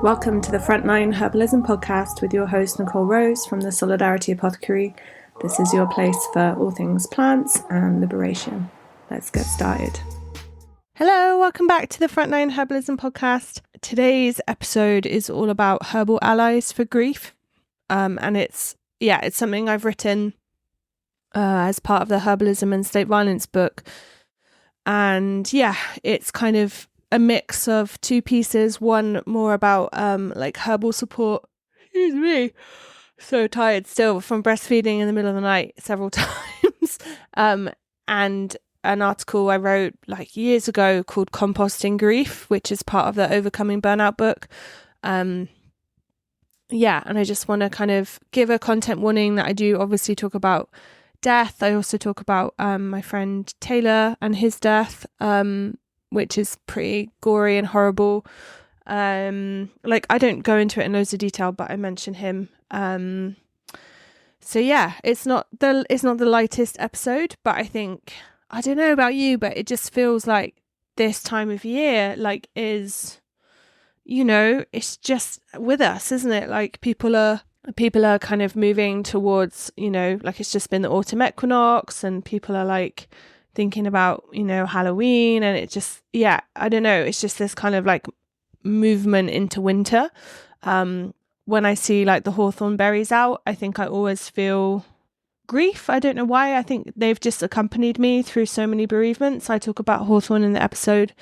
Welcome to the Frontline Herbalism podcast with your host Nicole Rose from the Solidarity Apothecary. This is your place for all things plants and liberation. Let's get started. Hello, welcome back to the Frontline Herbalism podcast. Today's episode is all about herbal allies for grief. And it's something I've written as part of the Herbalism and State Violence book. And it's kind of a mix of two pieces, one more about like herbal support. Excuse me, so tired still from breastfeeding in the middle of the night several times, and an article I wrote like years ago called Composting Grief, which is part of the Overcoming Burnout book. And I just want to kind of give a content warning that I do obviously talk about death. I also talk about my friend Taylor and his death, which is pretty gory and horrible. Like I don't go into it in loads of detail, but I mention him. It's not the lightest episode, but I think, I don't know about you, but it just feels like this time of year, like is, it's just with us, isn't it? Like people are kind of moving towards, like it's just been the autumn equinox and people are like thinking about, Halloween, and it just, I don't know. It's just this kind of like movement into winter. When I see like the hawthorn berries out, I think I always feel grief. I don't know why. I think they've just accompanied me through so many bereavements. I talk about hawthorn in the episode.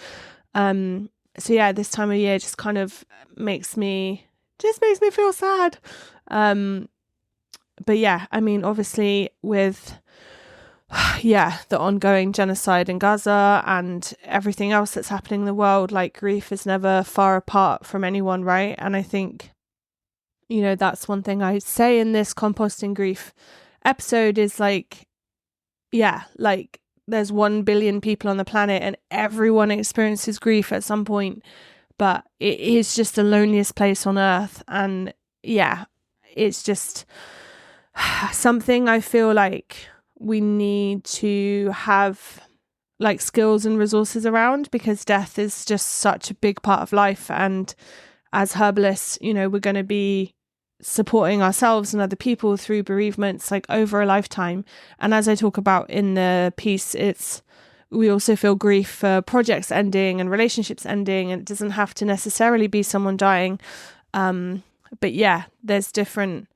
This time of year just kind of makes me feel sad. Obviously with the ongoing genocide in Gaza and everything else that's happening in the world, like grief is never far apart from anyone, right? And I think, that's one thing I say in this composting grief episode is like, there's 1 billion people on the planet and everyone experiences grief at some point, but it is just the loneliest place on earth. And it's just something I feel like we need to have like skills and resources around, because death is just such a big part of life. And as herbalists, we're going to be supporting ourselves and other people through bereavements like over a lifetime. And as I talk about in the piece, we also feel grief for projects ending and relationships ending, and it doesn't have to necessarily be someone dying. There's different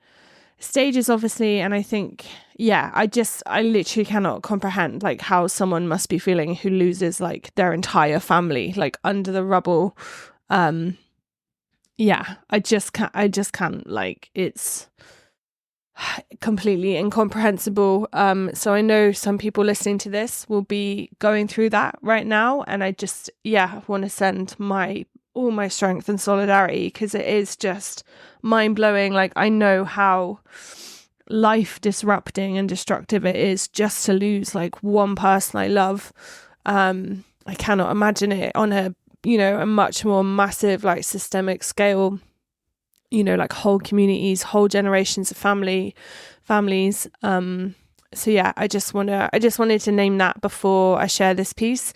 stages, obviously, and I think I literally cannot comprehend like how someone must be feeling who loses like their entire family like under the rubble. I just can't, like, it's completely incomprehensible. So I know some people listening to this will be going through that right now, and I just want to send all my strength and solidarity, because it is just mind-blowing. Like, I know how life disrupting and destructive it is just to lose like one person I love. I cannot imagine it on a much more massive like systemic scale, like whole communities, whole generations of families. I just wanted to name that before I share this piece.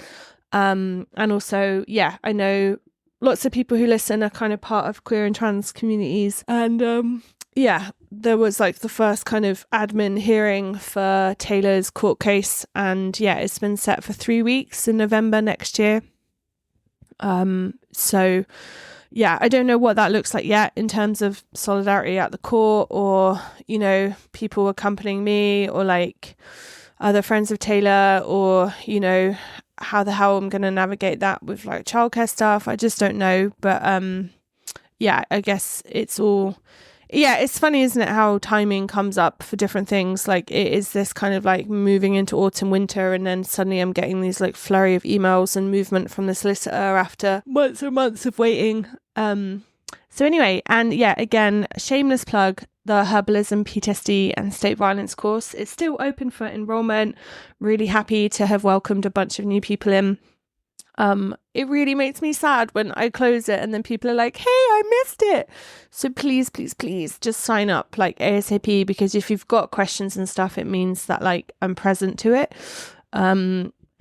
And also, I know lots of people who listen are kind of part of queer and trans communities. And there was like the first kind of admin hearing for Taylor's court case. And it's been set for 3 weeks in November next year. I don't know what that looks like yet in terms of solidarity at the court, or, people accompanying me, or like other friends of Taylor, or, how the hell I'm going to navigate that with like childcare stuff. I just don't know. But I guess it's all, it's funny, isn't it, how timing comes up for different things. Like it is this kind of like moving into autumn, winter, and then suddenly I'm getting these like flurry of emails and movement from the solicitor after months and months of waiting. Again, shameless plug, the Herbalism, PTSD and State Violence course is still open for enrollment. Really happy to have welcomed a bunch of new people in. It really makes me sad when I close it and then people are like, hey, I missed it. So please just sign up like ASAP, because if you've got questions and stuff, it means that like I'm present to it.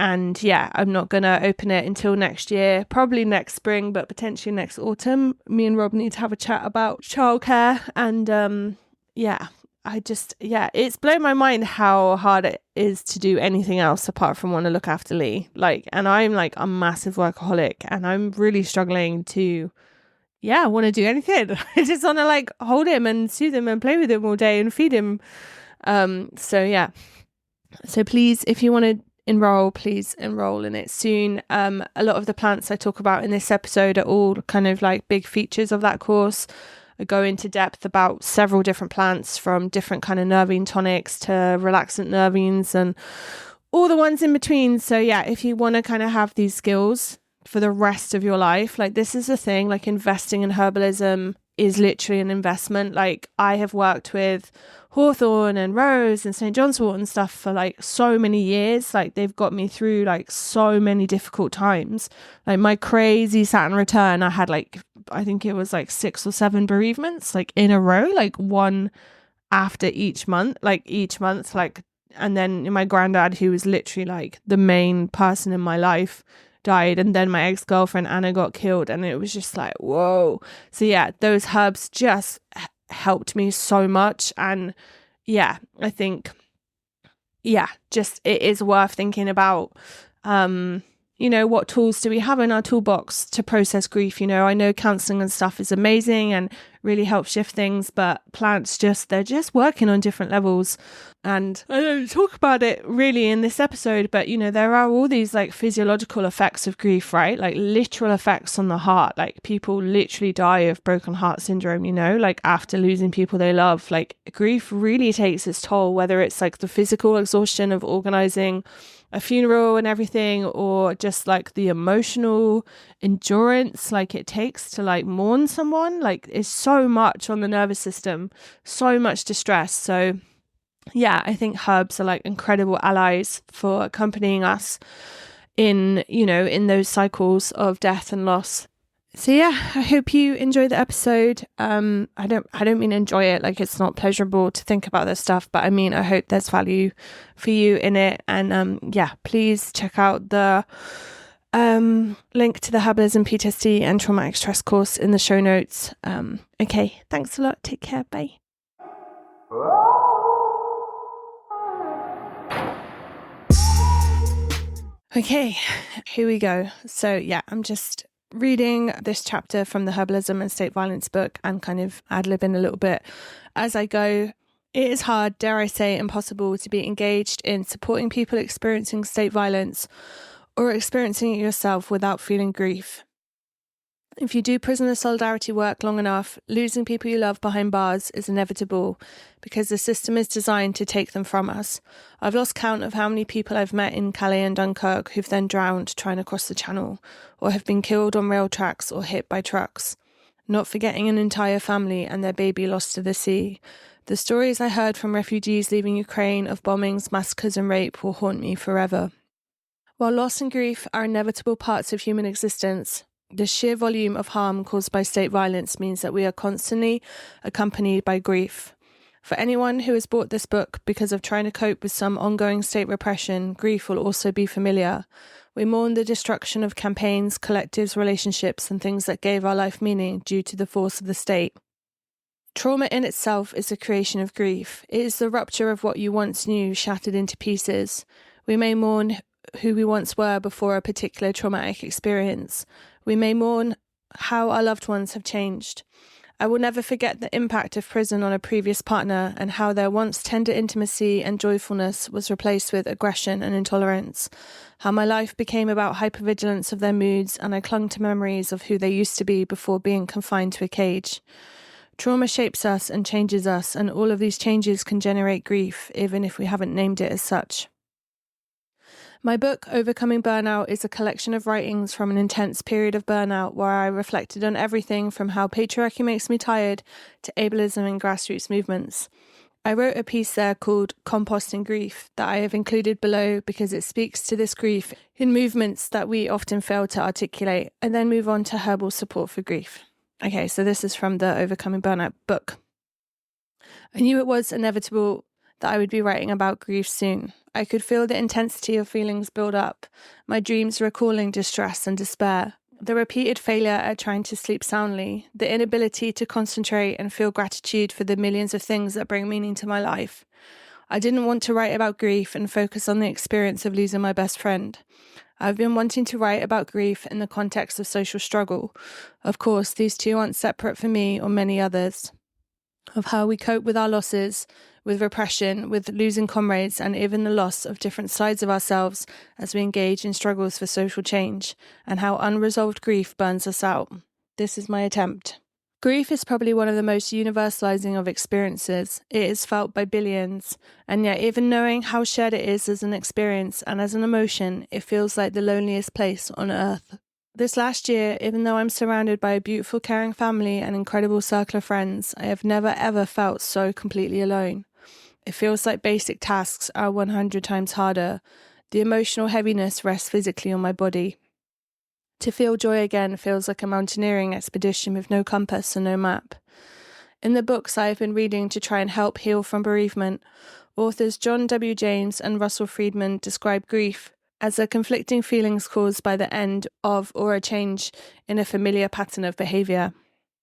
And yeah, I'm not going to open it until next year, probably next spring, but potentially next autumn. Me and Rob need to have a chat about childcare. And it's blown my mind how hard it is to do anything else apart from want to look after Lee. And I'm like a massive workaholic, and I'm really struggling to want to do anything. I just want to hold him and soothe him and play with him all day and feed him. So please, if you want to enroll, please enroll in it soon. A lot of the plants I talk about in this episode are all kind of big features of that course. I go into depth about several different plants, from different kind of nervine tonics to relaxant nervines and all the ones in between. So yeah, if you want to kind of have these skills for the rest of your life, this is the thing, investing in herbalism is literally an investment. I have worked with Hawthorn and Rose and St. John's wort and stuff for so many years. They've got me through so many difficult times. My crazy Saturn return, I had I think it was 6 or 7 bereavements in a row, one after each month, and then my granddad, who was literally the main person in my life, died, and then my ex-girlfriend Anna got killed, and it was just whoa. So yeah, those herbs just helped me so much. And yeah, I think just it is worth thinking about what tools do we have in our toolbox to process grief. I know counseling and stuff is amazing and really helps shift things, but plants they're just working on different levels. And I don't talk about it really in this episode, but there are all these physiological effects of grief, right? Literal effects on the heart. People literally die of broken heart syndrome, after losing people they love. Grief really takes its toll, whether it's the physical exhaustion of organizing a funeral and everything, or just the emotional endurance it takes to mourn someone. It's so much on the nervous system, so much distress. So yeah, I think herbs are incredible allies for accompanying us in those cycles of death and loss. So yeah, I hope you enjoy the episode. I don't mean enjoy it it's not pleasurable to think about this stuff, but I mean I hope there's value for you in it. And please check out the link to the Herbalism, PTSD and traumatic stress course in the show notes. Okay, thanks a lot. Take care. Bye. Okay, here we go. So yeah, I'm just reading this chapter from the Herbalism and State Violence book and kind of ad-libbing a little bit as I go. It is hard, dare I say impossible, to be engaged in supporting people experiencing state violence or experiencing it yourself without feeling grief. If you do prisoner solidarity work long enough, losing people you love behind bars is inevitable because the system is designed to take them from us. I've lost count of how many people I've met in Calais and Dunkirk who've then drowned trying to cross the channel, or have been killed on rail tracks or hit by trucks. Not forgetting an entire family and their baby lost to the sea. The stories I heard from refugees leaving Ukraine of bombings, massacres and rape will haunt me forever. While loss and grief are inevitable parts of human existence, the sheer volume of harm caused by state violence means that we are constantly accompanied by grief. For anyone who has bought this book because of trying to cope with some ongoing state repression, grief will also be familiar. We mourn the destruction of campaigns, collectives, relationships, and things that gave our life meaning due to the force of the state. Trauma in itself is the creation of grief. It is the rupture of what you once knew shattered into pieces. We may mourn who we once were before a particular traumatic experience. We may mourn how our loved ones have changed. I will never forget the impact of prison on a previous partner and how their once tender intimacy and joyfulness was replaced with aggression and intolerance. How my life became about hypervigilance of their moods and I clung to memories of who they used to be before being confined to a cage. Trauma shapes us and changes us, and all of these changes can generate grief, even if we haven't named it as such. My book, Overcoming Burnout, is a collection of writings from an intense period of burnout where I reflected on everything from how patriarchy makes me tired to ableism and grassroots movements. I wrote a piece there called Composting Grief that I have included below because it speaks to this grief in movements that we often fail to articulate, and then move on to herbal support for grief. Okay, so this is from the Overcoming Burnout book. I knew it was inevitable that I would be writing about grief soon. I could feel the intensity of feelings build up, my dreams recalling distress and despair, the repeated failure at trying to sleep soundly, the inability to concentrate and feel gratitude for the millions of things that bring meaning to my life. I didn't want to write about grief and focus on the experience of losing my best friend. I've been wanting to write about grief in the context of social struggle. Of course, these two aren't separate for me or many others. Of how we cope with our losses, with repression, with losing comrades, and even the loss of different sides of ourselves as we engage in struggles for social change, and how unresolved grief burns us out. This is my attempt. Grief is probably one of the most universalizing of experiences. It is felt by billions, and yet even knowing how shared it is as an experience and as an emotion, it feels like the loneliest place on earth. This last year, even though I'm surrounded by a beautiful, caring family and incredible circle of friends, I have never ever felt so completely alone. It feels like basic tasks are 100 times harder. The emotional heaviness rests physically on my body. To feel joy again feels like a mountaineering expedition with no compass and no map. In the books I have been reading to try and help heal from bereavement, authors John W. James and Russell Friedman describe grief as the conflicting feelings caused by the end of or a change in a familiar pattern of behaviour.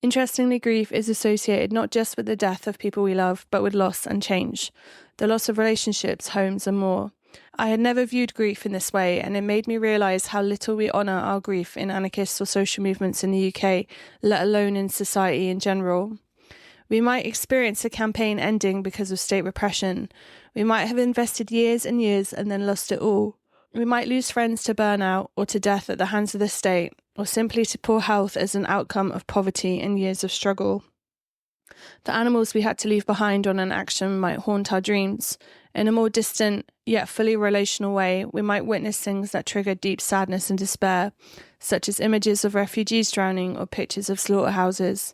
Interestingly, grief is associated not just with the death of people we love, but with loss and change, the loss of relationships, homes and more. I had never viewed grief in this way, and it made me realise how little we honour our grief in anarchist or social movements in the UK, let alone in society in general. We might experience a campaign ending because of state repression. We might have invested years and years and then lost it all. We might lose friends to burnout or to death at the hands of the state, or simply to poor health as an outcome of poverty and years of struggle. The animals we had to leave behind on an action might haunt our dreams. In a more distant, yet fully relational way, we might witness things that trigger deep sadness and despair, such as images of refugees drowning or pictures of slaughterhouses.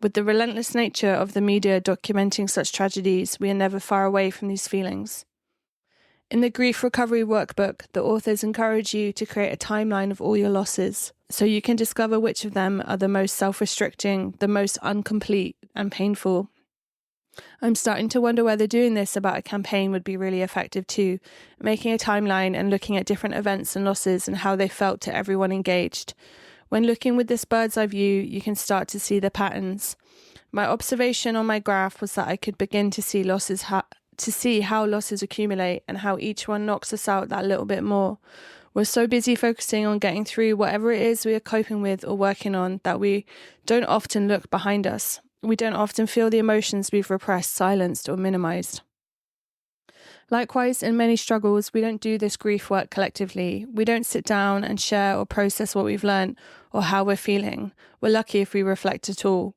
With the relentless nature of the media documenting such tragedies, we are never far away from these feelings. In the Grief Recovery Workbook, the authors encourage you to create a timeline of all your losses, so you can discover which of them are the most self-restricting, the most incomplete and painful. I'm starting to wonder whether doing this about a campaign would be really effective too, making a timeline and looking at different events and losses and how they felt to everyone engaged. When looking with this bird's eye view, you can start to see the patterns. My observation on my graph was that I could begin to see how losses accumulate and how each one knocks us out that little bit more. We're so busy focusing on getting through whatever it is we are coping with or working on that we don't often look behind us. We don't often feel the emotions we've repressed, silenced, or minimized. Likewise, in many struggles, we don't do this grief work collectively. We don't sit down and share or process what we've learned or how we're feeling. We're lucky if we reflect at all.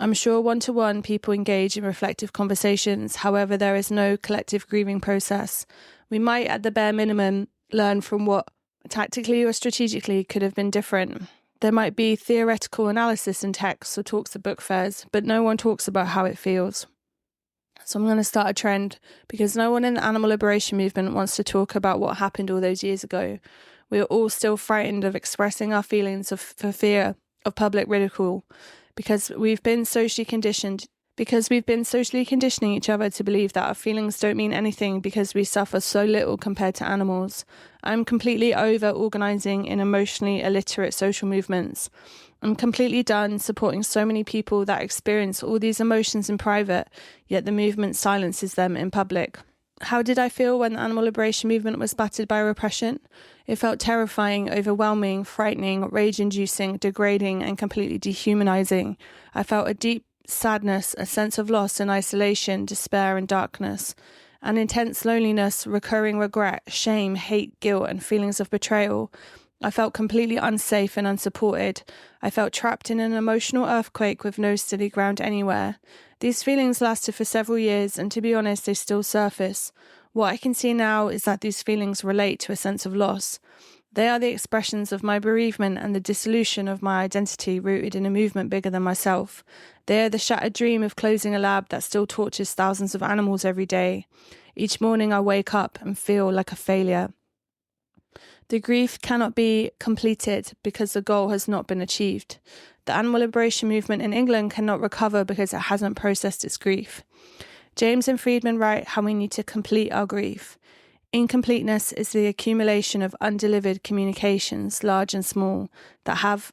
I'm sure one-to-one people engage in reflective conversations. However, there is no collective grieving process. We might, at the bare minimum, learn from what tactically or strategically could have been different. There might be theoretical analysis in texts or talks at book fairs, but no one talks about how it feels. So I'm going to start a trend because no one in the animal liberation movement wants to talk about what happened all those years ago. We are all still frightened of expressing our feelings for fear of public ridicule because we've been socially conditioning each other to believe that our feelings don't mean anything because we suffer so little compared to animals. I'm completely over organising in emotionally illiterate social movements. I'm completely done supporting so many people that experience all these emotions in private, yet the movement silences them in public. How did I feel when the animal liberation movement was battered by repression? It felt terrifying, overwhelming, frightening, rage-inducing, degrading, and completely dehumanizing. I felt a deep sadness, a sense of loss and isolation, despair and darkness, an intense loneliness, recurring regret, shame, hate, guilt, and feelings of betrayal. I felt completely unsafe and unsupported. I felt trapped in an emotional earthquake with no steady ground anywhere. These feelings lasted for several years, and to be honest, they still surface. What I can see now is that these feelings relate to a sense of loss. They are the expressions of my bereavement and the dissolution of my identity rooted in a movement bigger than myself. They are the shattered dream of closing a lab that still tortures thousands of animals every day. Each morning I wake up and feel like a failure. The grief cannot be completed because the goal has not been achieved. The animal liberation movement in England cannot recover because it hasn't processed its grief. James and Friedman write how we need to complete our grief. Incompleteness is the accumulation of undelivered communications, large and small, that have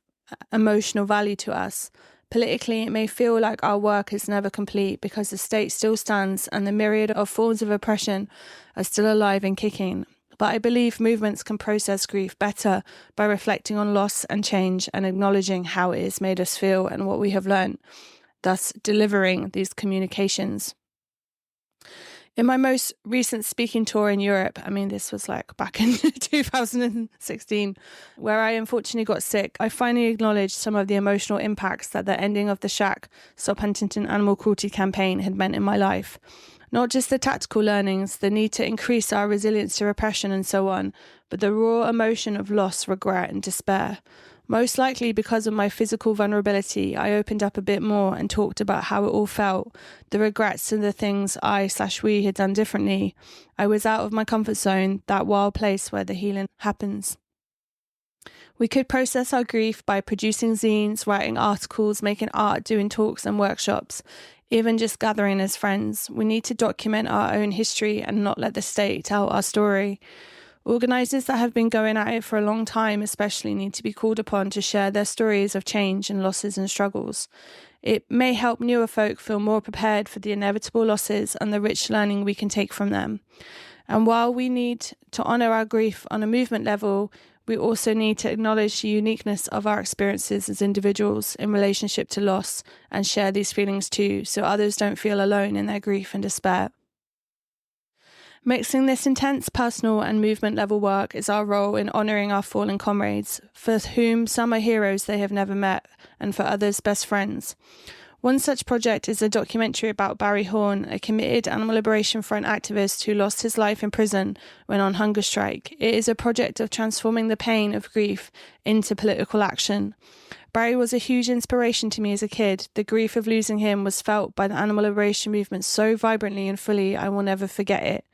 emotional value to us. Politically, it may feel like our work is never complete because the state still stands and the myriad of forms of oppression are still alive and kicking. But I believe movements can process grief better by reflecting on loss and change and acknowledging how it has made us feel and what we have learned, thus delivering these communications. In my most recent speaking tour in Europe, this was like back in 2016, where I unfortunately got sick, I finally acknowledged some of the emotional impacts that the ending of the Shack Stop Huntington Animal Cruelty campaign had meant in my life. Not just the tactical learnings, the need to increase our resilience to repression and so on, but the raw emotion of loss, regret and despair. Most likely because of my physical vulnerability, I opened up a bit more and talked about how it all felt, the regrets and the things we had done differently. I was out of my comfort zone, that wild place where the healing happens. We could process our grief by producing zines, writing articles, making art, doing talks and workshops, even just gathering as friends. We need to document our own history and not let the state tell our story. Organisers that have been going at it for a long time especially need to be called upon to share their stories of change and losses and struggles. It may help newer folk feel more prepared for the inevitable losses and the rich learning we can take from them. And while we need to honour our grief on a movement level, we also need to acknowledge the uniqueness of our experiences as individuals in relationship to loss and share these feelings too, so others don't feel alone in their grief and despair. Mixing this intense personal and movement level work is our role in honouring our fallen comrades, for whom some are heroes they have never met, and for others best friends. One such project is a documentary about Barry Horn, a committed Animal Liberation Front activist who lost his life in prison when on hunger strike. It is a project of transforming the pain of grief into political action. Barry was a huge inspiration to me as a kid. The grief of losing him was felt by the animal liberation movement so vibrantly and fully, I will never forget it.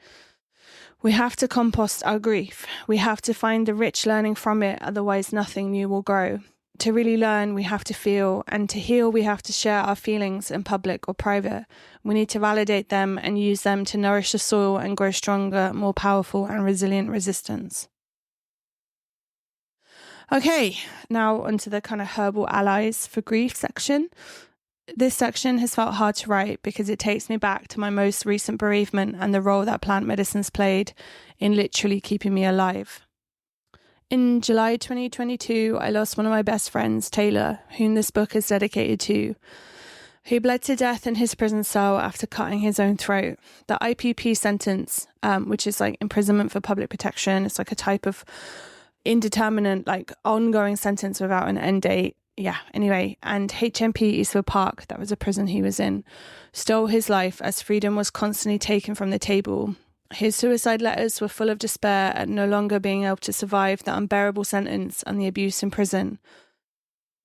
We have to compost our grief. We have to find the rich learning from it, otherwise nothing new will grow. To really learn, we have to feel, and to heal, we have to share our feelings in public or private. We need to validate them and use them to nourish the soil and grow stronger, more powerful and resilient resistance. Okay, now onto the kind of herbal allies for grief section. This section has felt hard to write because it takes me back to my most recent bereavement and the role that plant medicines played in literally keeping me alive. In July 2022, I lost one of my best friends, Taylor, whom this book is dedicated to, who bled to death in his prison cell after cutting his own throat. The IPP sentence, which is like imprisonment for public protection, it's like a type of indeterminate, like ongoing sentence without an end date. Yeah, anyway, and HMP Eastwood Park, that was a prison he was in, stole his life as freedom was constantly taken from the table. His suicide letters were full of despair at no longer being able to survive the unbearable sentence and the abuse in prison,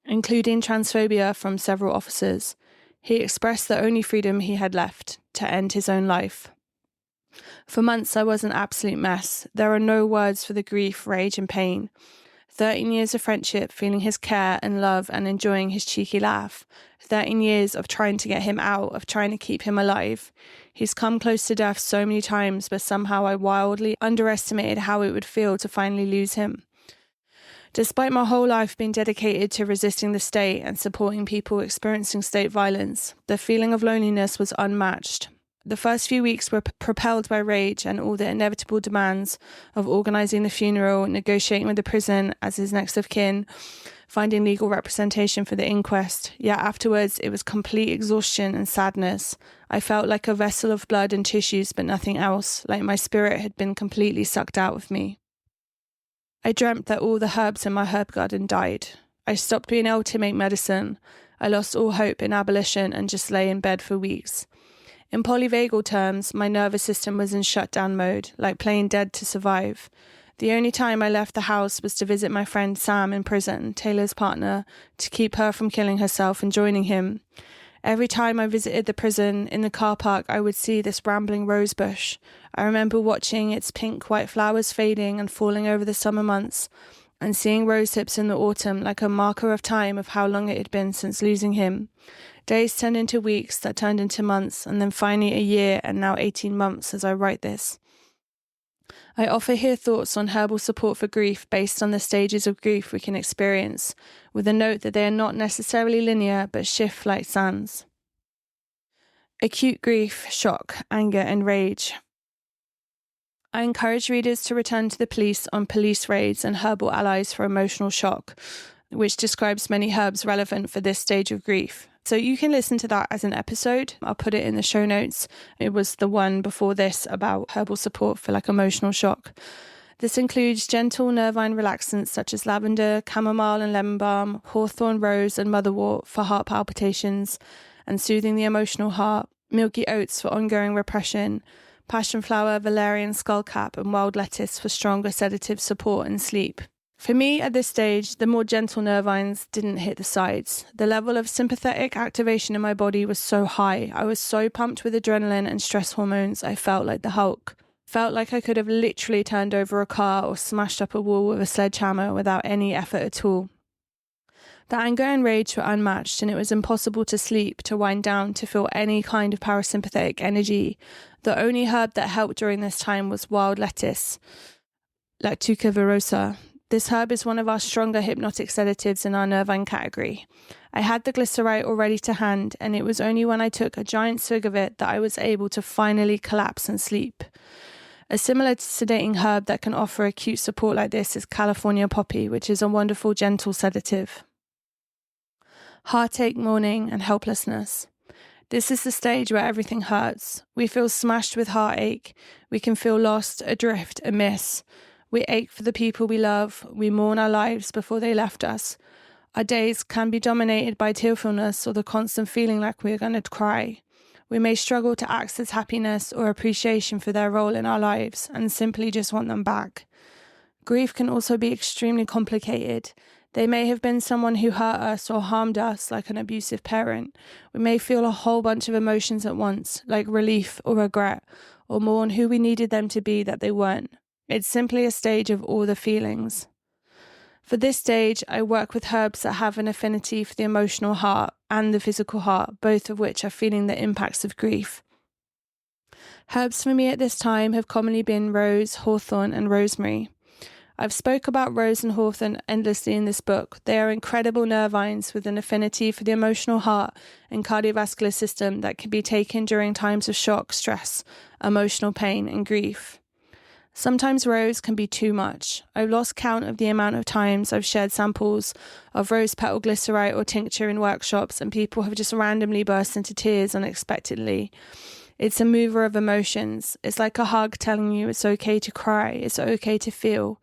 including transphobia from several officers. He expressed the only freedom he had left, to end his own life. For months I was an absolute mess. There are no words for the grief, rage and pain. 13 years of friendship, feeling his care and love and enjoying his cheeky laugh. 13 years of trying to get him out, of trying to keep him alive. He's come close to death so many times, but somehow I wildly underestimated how it would feel to finally lose him. Despite my whole life being dedicated to resisting the state and supporting people experiencing state violence, the feeling of loneliness was unmatched. The first few weeks were propelled by rage and all the inevitable demands of organising the funeral, negotiating with the prison as his next of kin, finding legal representation for the inquest. Yet afterwards, it was complete exhaustion and sadness. I felt like a vessel of blood and tissues, but nothing else, like my spirit had been completely sucked out of me. I dreamt that all the herbs in my herb garden died. I stopped being able to make medicine. I lost all hope in abolition and just lay in bed for weeks. In polyvagal terms, my nervous system was in shutdown mode, like playing dead to survive. The only time I left the house was to visit my friend Sam in prison, Taylor's partner, to keep her from killing herself and joining him. Every time I visited the prison, in the car park, I would see this rambling rose bush. I remember watching its pink-white flowers fading and falling over the summer months, and seeing rose hips in the autumn like a marker of time of how long it had been since losing him. Days turned into weeks that turned into months, and then finally a year, and now 18 months as I write this. I offer here thoughts on herbal support for grief based on the stages of grief we can experience, with a note that they are not necessarily linear but shift like sands. Acute grief, shock, anger and rage. I encourage readers to return to the police on police raids and herbal allies for emotional shock, which describes many herbs relevant for this stage of grief. So you can listen to that as an episode. I'll put it in the show notes. It was the one before this about herbal support for emotional shock. This includes gentle nervine relaxants such as lavender, chamomile and lemon balm, hawthorn, rose and motherwort for heart palpitations and soothing the emotional heart, milky oats for ongoing repression, passion flower, valerian skullcap and wild lettuce for stronger sedative support and sleep. For me, at this stage, the more gentle nervines didn't hit the sides. The level of sympathetic activation in my body was so high. I was so pumped with adrenaline and stress hormones, I felt like the Hulk. Felt like I could have literally turned over a car or smashed up a wall with a sledgehammer without any effort at all. The anger and rage were unmatched, and it was impossible to sleep, to wind down, to feel any kind of parasympathetic energy. The only herb that helped during this time was wild lettuce, Lactuca virosa. This herb is one of our stronger hypnotic sedatives in our nervine category. I had the glycerite already to hand, and it was only when I took a giant swig of it that I was able to finally collapse and sleep. A similar sedating herb that can offer acute support like this is California poppy, which is a wonderful gentle sedative. Heartache, mourning, and helplessness. This is the stage where everything hurts. We feel smashed with heartache. We can feel lost, adrift, amiss. We ache for the people we love. We mourn our lives before they left us. Our days can be dominated by tearfulness or the constant feeling like we are going to cry. We may struggle to access happiness or appreciation for their role in our lives and simply just want them back. Grief can also be extremely complicated. They may have been someone who hurt us or harmed us, like an abusive parent. We may feel a whole bunch of emotions at once, like relief or regret, or mourn who we needed them to be that they weren't. It's simply a stage of all the feelings. For this stage, I work with herbs that have an affinity for the emotional heart and the physical heart, both of which are feeling the impacts of grief. Herbs for me at this time have commonly been rose, hawthorn, and rosemary. I've spoke about rose and hawthorn endlessly in this book. They are incredible nervines with an affinity for the emotional heart and cardiovascular system that can be taken during times of shock, stress, emotional pain, and grief. Sometimes rose can be too much. I've lost count of the amount of times I've shared samples of rose petal glycerite or tincture in workshops and people have just randomly burst into tears unexpectedly. It's a mover of emotions. It's like a hug telling you it's okay to cry, it's okay to feel.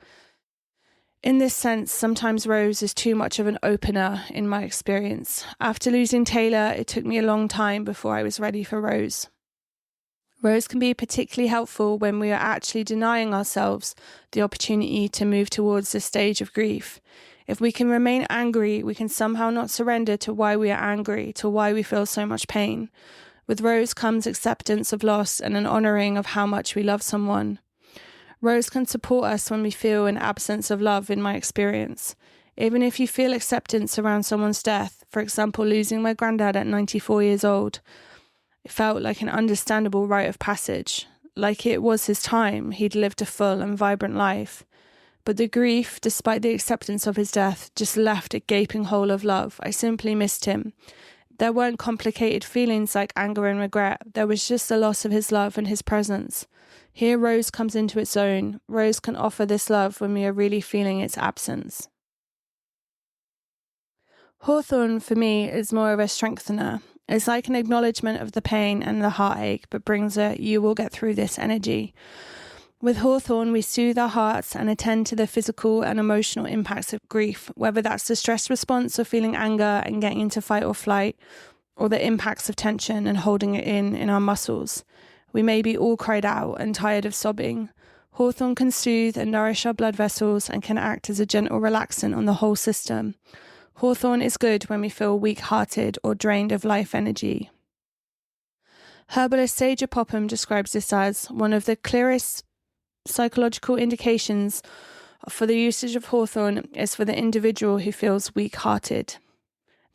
In this sense, sometimes rose is too much of an opener in my experience. After losing Taylor, it took me a long time before I was ready for rose. Rose can be particularly helpful when we are actually denying ourselves the opportunity to move towards this stage of grief. If we can remain angry, we can somehow not surrender to why we are angry, to why we feel so much pain. With rose comes acceptance of loss and an honouring of how much we love someone. Rose can support us when we feel an absence of love, in my experience. Even if you feel acceptance around someone's death, for example, losing my granddad at 94 years old, it felt like an understandable rite of passage, like it was his time, he'd lived a full and vibrant life. But the grief, despite the acceptance of his death, just left a gaping hole of love. I simply missed him. There weren't complicated feelings like anger and regret. There was just the loss of his love and his presence. Here rose comes into its own. Rose can offer this love when we are really feeling its absence. Hawthorn, for me, is more of a strengthener. It's like an acknowledgement of the pain and the heartache, but brings a "you will get through this" energy. With hawthorn, we soothe our hearts and attend to the physical and emotional impacts of grief, whether that's the stress response of feeling anger and getting into fight or flight, or the impacts of tension and holding it in our muscles. We may be all cried out and tired of sobbing. Hawthorn can soothe and nourish our blood vessels and can act as a gentle relaxant on the whole system. Hawthorn is good when we feel weak-hearted or drained of life energy. Herbalist Sager Popham describes this as one of the clearest psychological indications for the usage of hawthorn is for the individual who feels weak-hearted.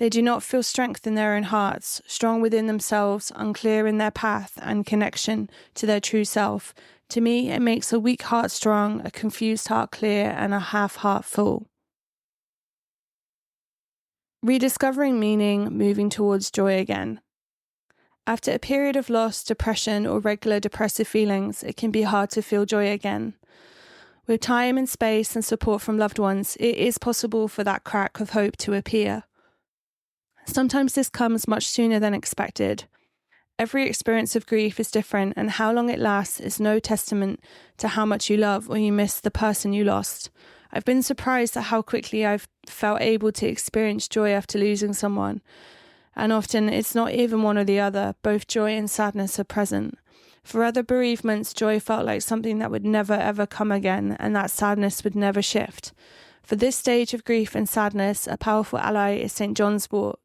They do not feel strength in their own hearts, strong within themselves, unclear in their path and connection to their true self. To me, it makes a weak heart strong, a confused heart clear, and a half heart full. Rediscovering meaning, moving towards joy again. After a period of loss, depression, or regular depressive feelings, it can be hard to feel joy again. With time and space and support from loved ones, it is possible for that crack of hope to appear. Sometimes this comes much sooner than expected. Every experience of grief is different, and how long it lasts is no testament to how much you love or you miss the person you lost. I've been surprised at how quickly I've felt able to experience joy after losing someone. And often it's not even one or the other, both joy and sadness are present. For other bereavements, joy felt like something that would never ever come again, and that sadness would never shift. For this stage of grief and sadness, a powerful ally is St. John's wort.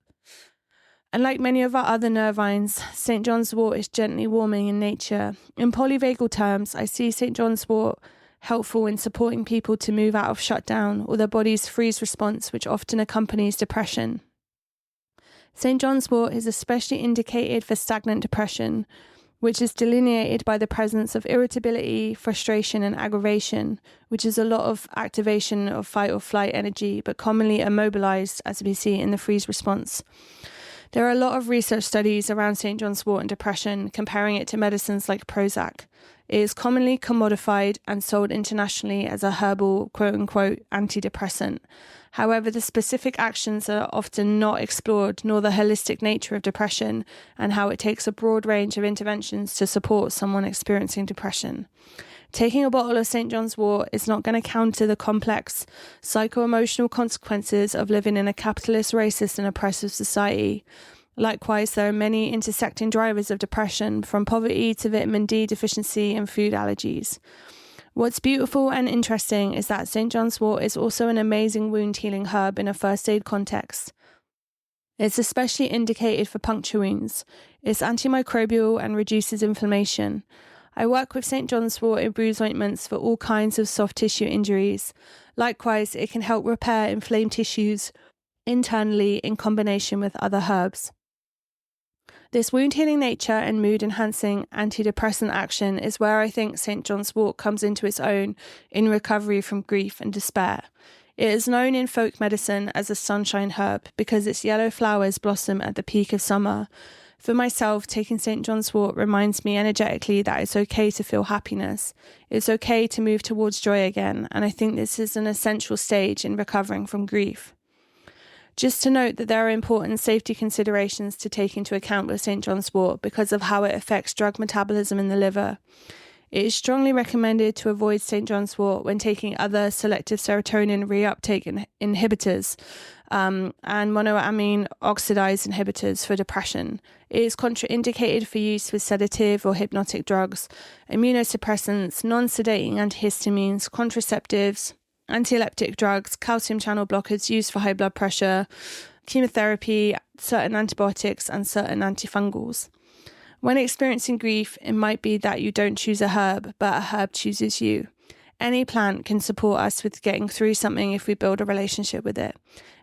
And like many of our other nervines, St. John's wort is gently warming in nature. In polyvagal terms, I see St. John's wort helpful in supporting people to move out of shutdown or their body's freeze response, which often accompanies depression. St. John's wort is especially indicated for stagnant depression, which is delineated by the presence of irritability, frustration, and aggravation, which is a lot of activation of fight or flight energy, but commonly immobilized, as we see in the freeze response. There are a lot of research studies around St. John's wort and depression, comparing it to medicines like Prozac. It is commonly commodified and sold internationally as a herbal, quote-unquote, antidepressant. However, the specific actions are often not explored, nor the holistic nature of depression and how it takes a broad range of interventions to support someone experiencing depression. Taking a bottle of St. John's wort is not going to counter the complex psycho-emotional consequences of living in a capitalist, racist, and oppressive society. Likewise, there are many intersecting drivers of depression, from poverty to vitamin D deficiency and food allergies. What's beautiful and interesting is that St. John's wort is also an amazing wound healing herb in a first aid context. It's especially indicated for puncture wounds. It's antimicrobial and reduces inflammation. I work with St. John's wort in bruise ointments for all kinds of soft tissue injuries. Likewise, it can help repair inflamed tissues internally in combination with other herbs. This wound healing nature and mood enhancing antidepressant action is where I think St. John's wort comes into its own in recovery from grief and despair. It is known in folk medicine as a sunshine herb because its yellow flowers blossom at the peak of summer. For myself, taking St. John's wort reminds me energetically that it's okay to feel happiness. It's okay to move towards joy again, and I think this is an essential stage in recovering from grief. Just to note that there are important safety considerations to take into account with St. John's wort because of how it affects drug metabolism in the liver. It is strongly recommended to avoid St. John's wort when taking other selective serotonin reuptake inhibitors and monoamine oxidase inhibitors for depression. It is contraindicated for use with sedative or hypnotic drugs, immunosuppressants, non-sedating antihistamines, contraceptives, antiepileptic drugs, calcium channel blockers used for high blood pressure, chemotherapy, certain antibiotics, and certain antifungals. When experiencing grief, it might be that you don't choose a herb, but a herb chooses you. Any plant can support us with getting through something if we build a relationship with it.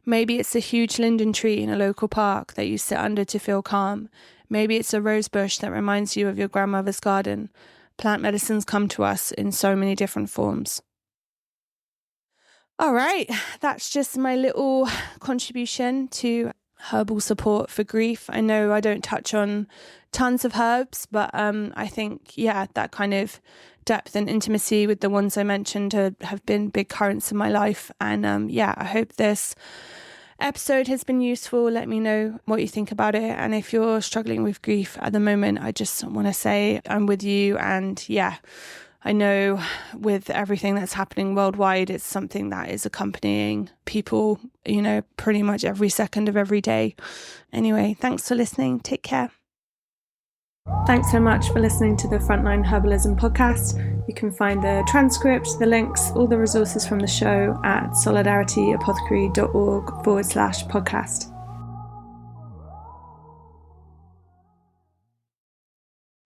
Maybe it's a huge linden tree in a local park that you sit under to feel calm. Maybe it's a rose bush that reminds you of your grandmother's garden. Plant medicines come to us in so many different forms. All right, that's just my little contribution to herbal support for grief. I know I don't touch on tons of herbs, but I think, that kind of depth and intimacy with the ones I mentioned have been big currents in my life. And I hope this episode has been useful. Let me know what you think about it. And if you're struggling with grief at the moment, I just want to say I'm with you. And I know with everything that's happening worldwide, it's something that is accompanying people, pretty much every second of every day. Anyway, thanks for listening. Take care. Thanks so much for listening to the Frontline Herbalism podcast. You can find the transcript, the links, all the resources from the show at solidarityApothecary.org/podcast.